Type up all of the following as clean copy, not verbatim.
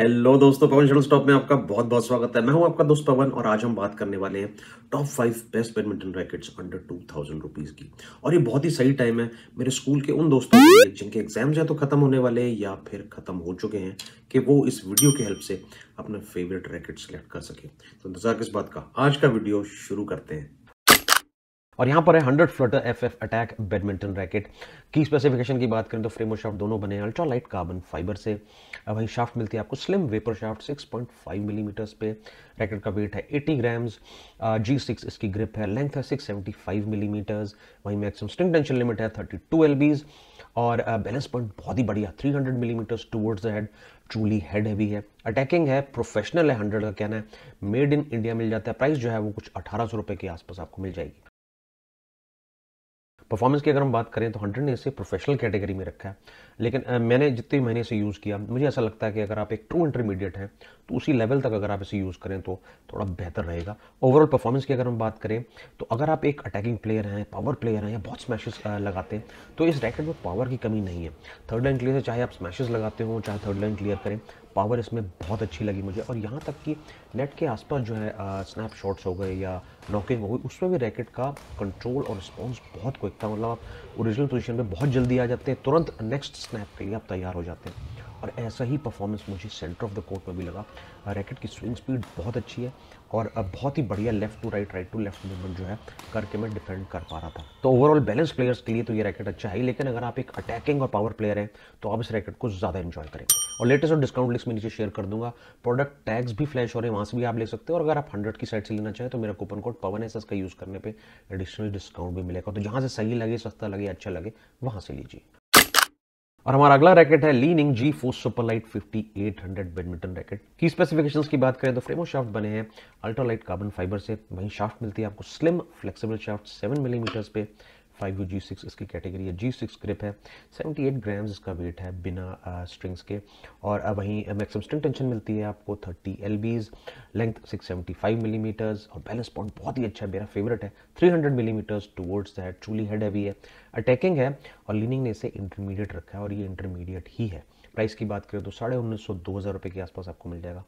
Hello दोस्तों, पवन shuttle stop में आपका बहुत बहुत स्वागत है। मैं हूं आपका दोस्त पवन और आज हम बात करने वाले हैं top 5 best badminton rackets under 2000 rupees की। और ये बहुत ही सही टाइम है मेरे स्कूल के उन दोस्तों के लिए जिनके एग्जाम्स या तो खत्म होने वाले हैं या फिर खत्म हो चुके हैं, कि वो इस वीडियो की हेल्प से अपना फेवरेट रैकेट सेलेक्ट कर सके। तो इंतजार किस बात का, आज का वीडियो शुरू करते हैं। और यहाँ पर है 100 Flutter FF attack badminton racket की स्पेसिफिकेशन की बात करें तो फ्रेम और शाफ्ट दोनों बने हैं अल्ट्रा लाइट कार्बन फाइबर से। वहीं शाफ्ट मिलती है आपको स्लिम वेपर शाफ्ट 6.5 मिलीमीटर्स पे। रैकेट का वेट है 80 ग्राम्स। G6 इसकी ग्रिप है, लेंथ है 675 मिलीमीटर्स। वहीं मैक्सिमम स्ट्रिंग टेंशन लिमिट है 32 एलबीज। और बैलेंस पॉइंट बहुत ही बढ़िया 300 millimetres towards the head, truly head heavy है। अटैकिंग है, प्रोफेशनल है, 100 का कहना है। मेड इन इंडिया मिल जाता है। प्राइस जो है वो कुछ 1800 रुपये के आसपास आपको मिल जाएगी। परफॉर्मेंस की अगर हम बात करें तो 100 ने इसे प्रोफेशनल कैटेगरी में रखा है, लेकिन मैंने जितने महीने से यूज़ किया मुझे ऐसा लगता है कि अगर आप एक ट्रू इंटरमीडिएट हैं तो उसी लेवल तक अगर आप इसे यूज़ करें तो थोड़ा बेहतर रहेगा। ओवरऑल परफॉर्मेंस की अगर हम बात करें तो अगर आप एक अटैकिंग प्लेयर हैं, पावर प्लेयर हैं या बहुत स्मैशेस लगाते हैं तो इस रैकेट में पावर की कमी नहीं है। थर्ड लाइन क्लियर से चाहे आप स्मैशेस लगाते हो चाहे थर्ड लाइन क्लियर करें, पावर इसमें बहुत अच्छी लगी मुझे। और यहाँ तक कि नेट के आसपास जो है स्नैप शॉट्स हो गए या नॉकिंग हो गई, उसमें भी रैकेट का कंट्रोल और रिस्पॉन्स बहुत क्विक था। मतलब आप ओरिजिनल पोजीशन पे बहुत जल्दी आ जाते हैं, तुरंत नेक्स्ट स्नैप के लिए आप तैयार हो जाते हैं। और ऐसा ही परफॉर्मेंस मुझे सेंटर ऑफ द कोर्ट में भी लगा। रैकेट की स्विंग स्पीड बहुत अच्छी है और बहुत ही बढ़िया left to right to left movement जो है करके मैं डिफेंड कर पा रहा था। तो ओवरऑल बैलेंस प्लेयर्स के लिए तो ये रैकेट अच्छा है, लेकिन अगर आप एक अटैकिंग और पावर प्लेयर हैं तो आप इस रैकेट को ज़्यादा एंजॉय करेंगे। और लेटेस्ट और डिस्काउंट लिंक्स में नीचे शेयर कर दूंगा। प्रोडक्ट टैग्स भी फ्लैश हो रहे हैं, वहाँ से भी आप ले सकते हो। और अगर आप 100 की साइड से लेना चाहें तो मेरा कूपन कोड पवन एसएस का यूज़ करने पे एडिशनल डिस्काउंट भी मिलेगा। तो जहाँ से सही लगे, सस्ता लगे, अच्छा लगे, वहाँ से लीजिए। और हमारा अगला रैकेट है लीनिंग G4 सुपरलाइट 5800 बैडमिंटन रैकेट की स्पेसिफिकेशंस की बात करें तो फ्रेम और शाफ्ट बने हैं अल्ट्रा लाइट कार्बन फाइबर से। वहीं शाफ्ट मिलती है आपको स्लिम फ्लेक्सिबल शाफ्ट 7 मिलीमीटर्स पे। 5U G6 इसकी कैटेगरी है। G6 ग्रिप है, 78 ग्राम्स इसका वेट है बिना स्ट्रिंग्स के। और वहीं मैक्सिमम स्ट्रिंग टेंशन मिलती है आपको 30 एलबीज, लेंथ 675 मिलीमीटर्स और बैलेंस पॉइंट बहुत ही अच्छा है, मेरा फेवरेट है। 300 millimetres towards the head, truly head heavy है। अटैकिंग है और लीनिंग ने इसे इंटरमीडिएट रखा है और ये इंटरमीडिएट ही है। प्राइस की बात करें तो 1950 रुपये के आसपास आपको मिल जाएगा।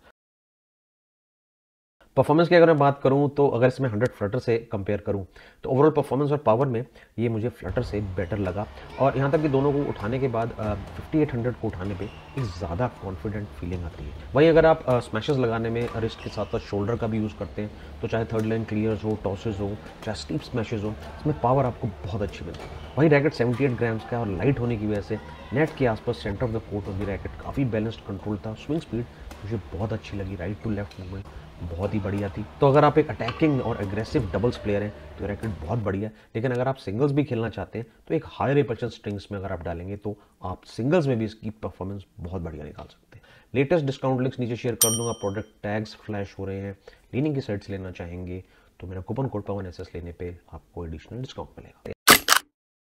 परफॉर्मेंस की अगर मैं बात करूं तो अगर इसमें 100 फ्लटर से कंपेयर करूं तो ओवरऑल परफॉर्मेंस और पावर में ये मुझे फ्लटर से बेटर लगा। और यहाँ तक कि दोनों को उठाने के बाद 5800 को उठाने पे एक ज़्यादा कॉन्फिडेंट फीलिंग आती है। वहीं अगर आप स्मैशेस लगाने में रिस्ट के साथ साथ शोल्डर का भी यूज़ करते हैं तो चाहे थर्ड लाइन क्लियर्स हो, टॉसेज हो, चाहे स्टीप स्मैशेज हो, इसमें पावर आपको बहुत अच्छी मिलती है। वहीं रैकेट 78 ग्राम्स का और लाइट होने की वजह से नेट के आसपास सेंटर ऑफ द कोर्ट में भी रैकेट काफ़ी बैलेंस्ड कंट्रोल था। स्विंग स्पीड मुझे बहुत अच्छी लगी, राइट टू लेफ्ट मूवमेंट बहुत ही बढ़िया थी। तो अगर आप एक अटैकिंग और एग्रेसिव डबल्स प्लेयर हैं तो रैकेट बहुत बढ़िया है। लेकिन अगर आप सिंगल्स भी खेलना चाहते हैं तो एक हाई रिपल्शन स्ट्रिंग्स में अगर आप डालेंगे तो आप सिंगल्स में भी इसकी परफॉर्मेंस बहुत बढ़िया निकाल सकते हैं। लेटेस्ट डिस्काउंट लिंक्स नीचे शेयर कर दूंगा। प्रोडक्ट टैग्स फ्लैश हो रहे हैं, लीनिंग की साइड से लेना चाहेंगे तो मेरा कूपन कोड पवन एसएस लेने पे आपको एडिशनल डिस्काउंट मिलेगा।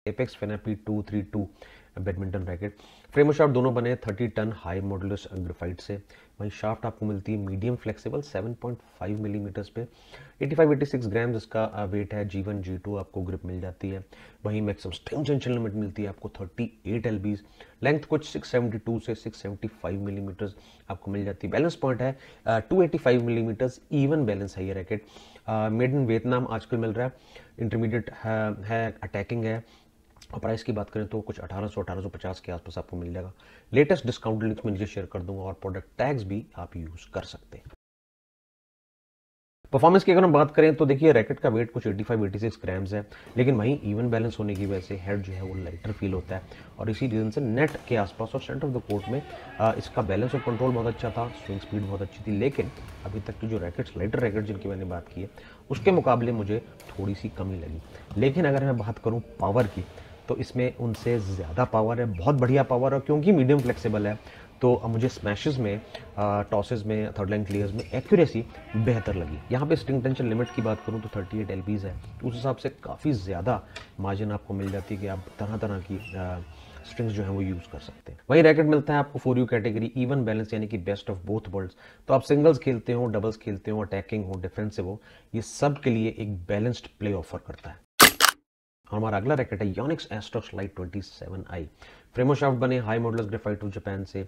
एपेक्स फेनापी 232 बैडमिंटन रैकेट फ्रेम और शाफ्ट दोनों बने 30 टन हाई मॉडुलस ग्रेफाइट से। वहीं शाफ्ट आपको मिलती है मीडियम फ्लेक्सिबल 7.5 मिलीमीटर्स पे। 85-86 ग्राम्स इसका वेट है। G1 G2 आपको ग्रिप मिल जाती है। वहीं मैक्सिमम स्ट्रिंग टेंशन लिमिट मिलती है आपको 38 एलबीज, लेंथ कुछ 672 से 675 मिलीमीटर्स आपको मिल जाती है। बैलेंस पॉइंट है 285 मिलीमीटर्स, इवन बैलेंस है ये रैकेट। मेड इन वियतनाम आजकल मिल रहा है, इंटरमीडिएट है, अटैकिंग है। और प्राइस की बात करें तो कुछ 1850 के आसपास आपको मिल जाएगा। लेटेस्ट डिस्काउंट लिंक्स में नीचे शेयर कर दूंगा और प्रोडक्ट टैग्स भी आप यूज कर सकते हैं। परफॉर्मेंस की अगर हम बात करें तो देखिए रैकेट का वेट कुछ 85-86 ग्राम्स है, लेकिन वहीं इवन बैलेंस होने की वजह से हेड जो है वो लाइटर फील होता है। और इसी रीजन से नेट के आसपास और सेंटर ऑफ द कोर्ट में इसका बैलेंस और कंट्रोल बहुत अच्छा था, स्विंग स्पीड बहुत अच्छी थी। लेकिन अभी तक की जो रैकेट्स, लाइटर रैकेट जिनकी मैंने बात की है, उसके मुकाबले मुझे थोड़ी सी कमी लगी। लेकिन अगर मैं बात करूँ पावर की तो इसमें उनसे ज़्यादा पावर है, बहुत बढ़िया पावर है। क्योंकि मीडियम फ्लेक्सिबल है तो मुझे स्मैशेस में, टॉसेस में, थर्ड लाइन क्लियर्स में एक्यूरेसी बेहतर लगी। यहाँ पे स्ट्रिंग टेंशन लिमिट की बात करूँ तो 38 एलबीज है, तो उस हिसाब से काफ़ी ज़्यादा मार्जिन आपको मिल जाती है कि आप तरह तरह की स्ट्रिंग्स जो है वो यूज़ कर सकते हैं। वही रैकेट मिलता है आपको 4U कैटेगरी, इवन बैलेंस यानी कि बेस्ट ऑफ बोथ वर्ल्ड्स। तो आप सिंगल्स खेलते हो, डबल्स खेलते हो, अटैकिंग हो, डिफेंसिव हो, ये सब के लिए एक बैलेंस्ड प्ले ऑफर करता है। हमारा अगला रैकेट है Yonex Astrox light 27i। Frame shaft बने high modulus graphite to Japan से।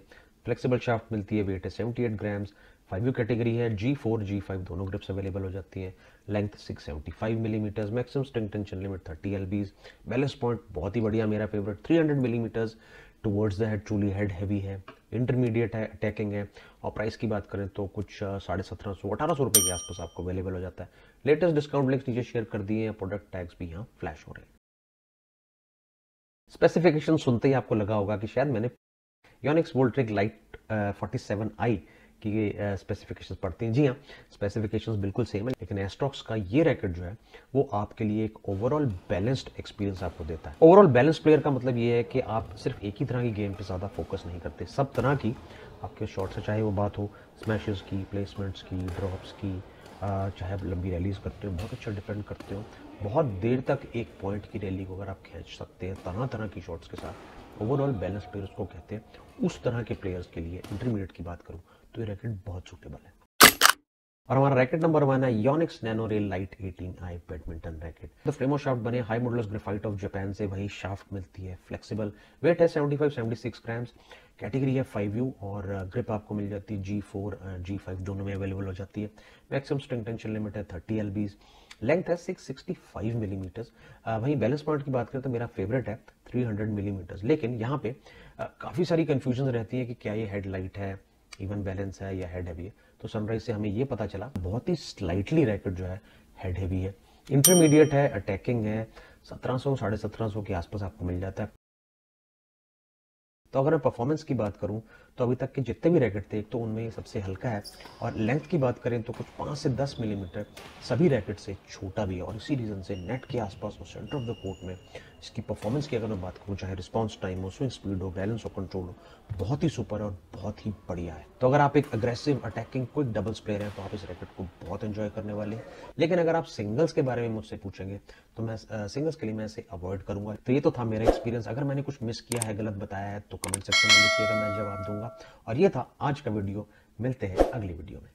फ्लेक्सिबल शाफ्ट मिलती है, वेट है 78 ग्राम्स, 5U कैटेगरी है, G4 G5 दोनों ग्रिप्स अवेलेबल हो जाती हैं, length 675 millimetres, maximum string tension limit 30 LBs, balance point बहुत ही बढ़िया, मेरा favourite 300 millimetres towards the head, truly head heavy है, इंटरमीडिएट है, अटैकिंग है। और प्राइस की बात करें तो कुछ 1750-1800 रुपये के आसपास आपको अवेलेबल हो जाता है। लेटेस्ट डिस्काउंट लिंक्स नीचे शेयर कर दिए हैं, प्रोडक्ट टैग्स भी यहाँ फ्लैश हो रहे हैं। स्पेसिफिकेशन सुनते ही आपको लगा होगा कि शायद मैंने योनिक्स वोल्ट्रिक लाइट 47i की स्पेसिफिकेशंस पढ़ती हैं। जी हाँ, स्पेसिफिकेशंस बिल्कुल सेम है, लेकिन एस्ट्रॉक्स का ये रैकेट जो है वो आपके लिए एक ओवरऑल बैलेंस्ड एक्सपीरियंस आपको देता है। ओवरऑल बैलेंस प्लेयर का मतलब ये है कि आप सिर्फ एक ही तरह की गेम पे ज़्यादा फोकस नहीं करते, सब तरह की आपके शॉट से, चाहे वो बात हो स्मैशेस की, प्लेसमेंट्स की, ड्रॉप्स की, चाहे आप लंबी रैलीज करते हो, बहुत अच्छा डिफेंड करते हो, बहुत देर तक एक पॉइंट की रैली को अगर आप खींच सकते हैं तरह तरह की शॉट्स के साथ, ओवरऑल बैलेंस प्लेयर्स को कहते हैं। उस तरह के प्लेयर्स के लिए इंटरमीडिएट की बात करूं तो ये रैकेट बहुत सूटेबल है। और हमारा रैकेट नंबर 1 है Yonex nano rail light 18i badminton racket. तो फ्रेमो शाफ्ट बने high modulus graphite of Japan से, वही शाफ्ट मिलती है, फ्लेक्सिबल, वेट है 75-76 ग्राम्स, कैटेगरी है 5U और ग्रिप आपको मिल जाती है G4 G5 दोनों में अवेलेबल हो जाती है। मैक्सिमम स्ट्रिंग टेंशन लिमिट है 30 LBs, लेंथ है 665 मिलीमीटर्स। वहीं बैलेंस पॉइंट की बात करें तो मेरा फेवरेट है 300 मिलीमीटर्स, लेकिन यहाँ पे काफ़ी सारी कन्फ्यूजन रहती है कि क्या ये हेडलाइट है, इवन बैलेंस है या हेड हैवी है। तो सनराइज से हमें ये पता चला बहुत ही स्लाइटली रैकेट जो है हेड हैवी है, इंटरमीडिएट है, अटैकिंग है, 1700-1750 के आसपास आपको मिल जाता है। तो अगर मैं परफॉर्मेंस की बात करूं तो अभी तक के जितने भी रैकेट थे, एक तो उनमें ये सबसे हल्का है, और लेंथ की बात करें तो कुछ 5 से 10 मिलीमीटर सभी रैकेट से छोटा भी है, और इसी रीज़न से नेट के आसपास और सेंटर ऑफ द कोर्ट में इसकी परफॉर्मेंस की अगर मैं बात करूं, चाहे रिस्पॉन्स टाइम हो, स्विंग स्पीड हो, बैलेंस हो, कंट्रोल हो, बहुत ही सुपर और बहुत ही बढ़िया है। तो अगर आप एक aggressive attacking quick doubles player हैं तो आप इस रैकेट को बहुत एंजॉय करने वाले हैं। लेकिन अगर आप सिंगल्स के बारे में मुझसे पूछेंगे तो मैं सिंगल्स के लिए मैं इसे अवॉइड करूंगा। तो ये तो था मेरा एक्सपीरियंस, अगर मैंने कुछ मिस किया है, गलत बताया है तो कमेंट सेक्शन में लिखिएगा, मैं जवाब दूंगा। और ये था आज का वीडियो, मिलते हैं अगली वीडियो में।